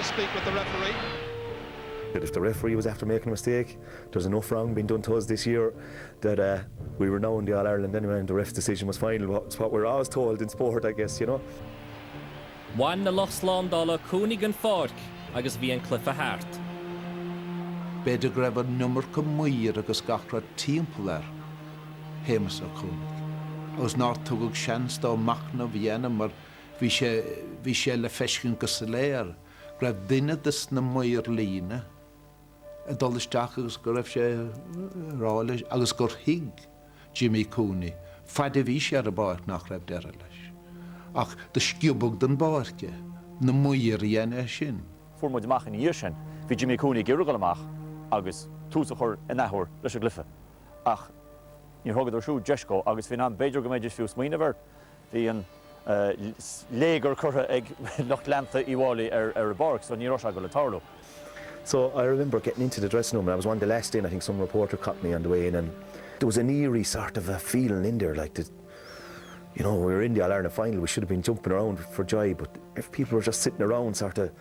to speak with the referee. If the referee was after making a mistake, there's enough wrong being done to us this year that we were now in the All-Ireland anyway, and the ref's decision was final. It's what we're always told in sport, I guess, you know. One na Lochslán dála cúnig an fág agus bhí an clufa hart. Beidir grab a number go muir agus gachra timplar hémas a cúnig. Os ná tugug seans dá machna bhíana mar bhí sé le feiscin go sa léir. Grab duine dus na muir lína. A dolisteach agus go raibh sé rála agus gur hig Jimmy Cooney. Fada bhí sé ar a báirc nach raibh deire leis. Ach de sciúbog den báirce na muir dhéana sin. Fuair amach in dhíir sin, bhí Jimmy Cooney gearúgal amach agus túsa chur in ahor leis a glyfa. Ach ní thugad ar siú deisco agus bhí an beidir go méidir fiú smaoine bhar. Bhí an légar curtha ag nach leanta i bhálaí ar a barc, so ní raibh se go le tarlú. So I remember getting into the dressing room, and I was one of the last in. I think some reporter caught me on the way in, and there was an eerie sort of a feeling in there, like, you know, we were in the All-Ireland final, we should have been jumping around for joy, but if people were just sitting around, sort of,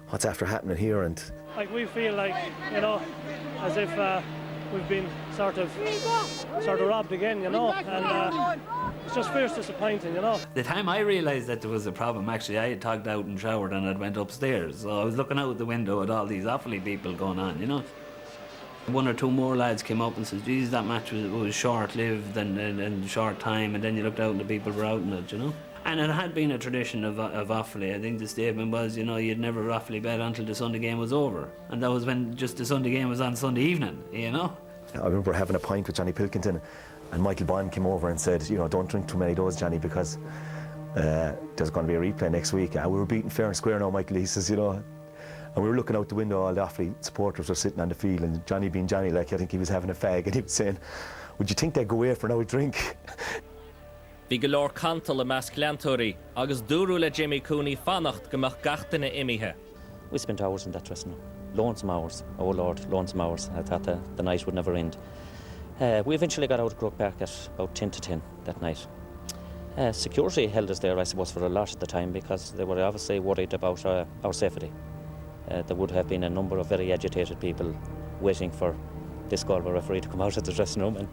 what's after happening here, and... Like, we feel like, you know, as if we've been sort of robbed again, you know, and it's just fierce disappointing, you know. The time I realised that there was a problem, actually, I had togged out and showered and I went upstairs. So I was looking out the window at all these Offaly people going on, you know. One or two more lads came up and said, geez, that match was short-lived and short time, and then you looked out and the people were out in it, you know. And it had been a tradition of Offaly. I think the statement was, you know, you'd never Offaly bet until the Sunday game was over. And that was when just the Sunday game was on Sunday evening, you know. I remember having a pint with Johnny Pilkington, and Michael Bond came over and said, you know, don't drink too many of those, Johnny, because there's going to be a replay next week. And we were beaten fair and square now, Michael, he says, you know. And we were looking out the window, all the Offaly supporters were sitting on the field, and Johnny being Johnny, like, I think he was having a fag, and he was saying, would you think they'd go away for now a drink? Bhí go leor cantal le meas cleantóirí agus dúrú le Jimmy Cooney fannacht gomach gachtainna imithe. We spent hours in that dressing room. Lonesome hours. Oh Lord, lonesome hours. I thought the night would never end. We eventually got out of Croke Park at about 10 to 10 that night. Security held us there, I suppose, for a lot at the time because they were obviously worried about our safety. There would have been a number of very agitated people waiting for this Galway referee to come out of the dressing room. And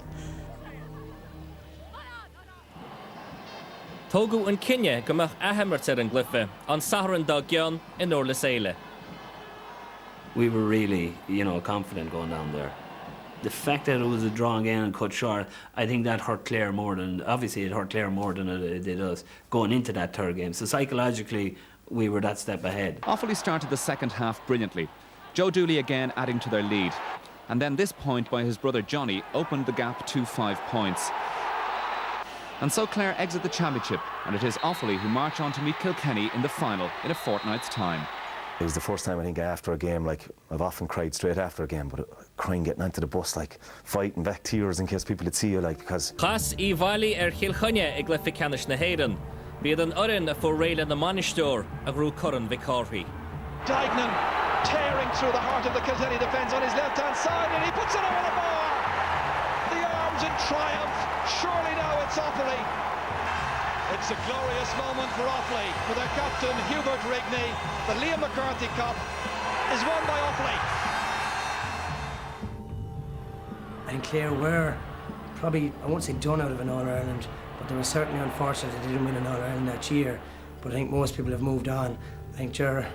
Tógu an cinne gomach ahemmert ar an glyfa an saharan dá gceann in Orla Saile. We were really, you know, confident going down there. The fact that it was a draw again and cut short, I think that hurt Clare more than, obviously it hurt Clare more than it did us going into that third game. So psychologically, we were that step ahead. Offaly started the second half brilliantly. Joe Dooley again adding to their lead. And then this point by his brother Johnny opened the gap to 5 points. And so Clare exit the championship, and it is Offaly who march on to meet Kilkenny in the final in a fortnight's time. It was the first time, I think, after a game, like, I've often cried straight after a game, but crying getting onto the bus, like, fighting back tears in case people would see you, like, because... Chas I bhailí Kilchonne ag glyfa canis na héireann. Bhíad an oireann a fór réile na Manisteoir a grú curran bhí Corphy. Dignan tearing through the heart of the Kilkenny defence on his left-hand side, and he puts it over the bar! The arms in triumph. Surely now it's Offaly. It's a glorious moment for Offaly, for their captain Hubert Rigney. The Liam McCarthy Cup is won by Offaly. And Clare were probably, I won't say done out of an All-Ireland, but they were certainly unfortunate they didn't win an All-Ireland that year. But I think most people have moved on. I think Ger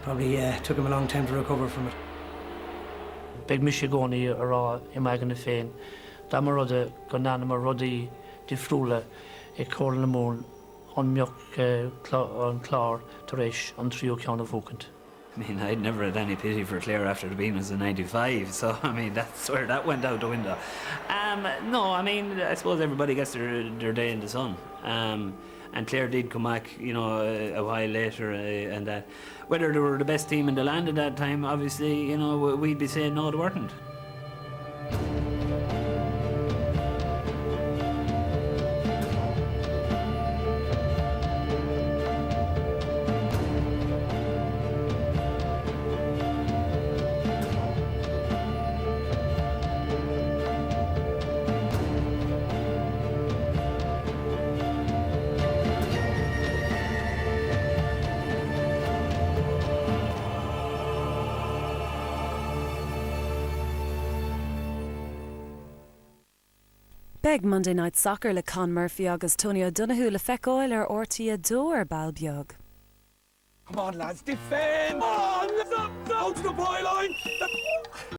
probably took him a long time to recover from it. Big Michigoni ará imagine féin. Da mar rudde go nana mar rudí difriúla I cóir na mún an mioch an clár tar éis an trío ceann a bhócant. I mean, I'd never had any pity for Clare after the Beamers in '95, so I mean, that's where that went out the window. No, I mean, I suppose everybody gets their day in the sun. And Clare did come back, you know, a while later, and that. Whether they were the best team in the land at that time, obviously, you know, we'd be saying no, they weren't. Beg Monday Night Soccer le Con Murphy agus Tony O'Donoghue le feicáil ar ortaí a dór ball beag. Come on, lads, defend! Come on, let's up, to the byline!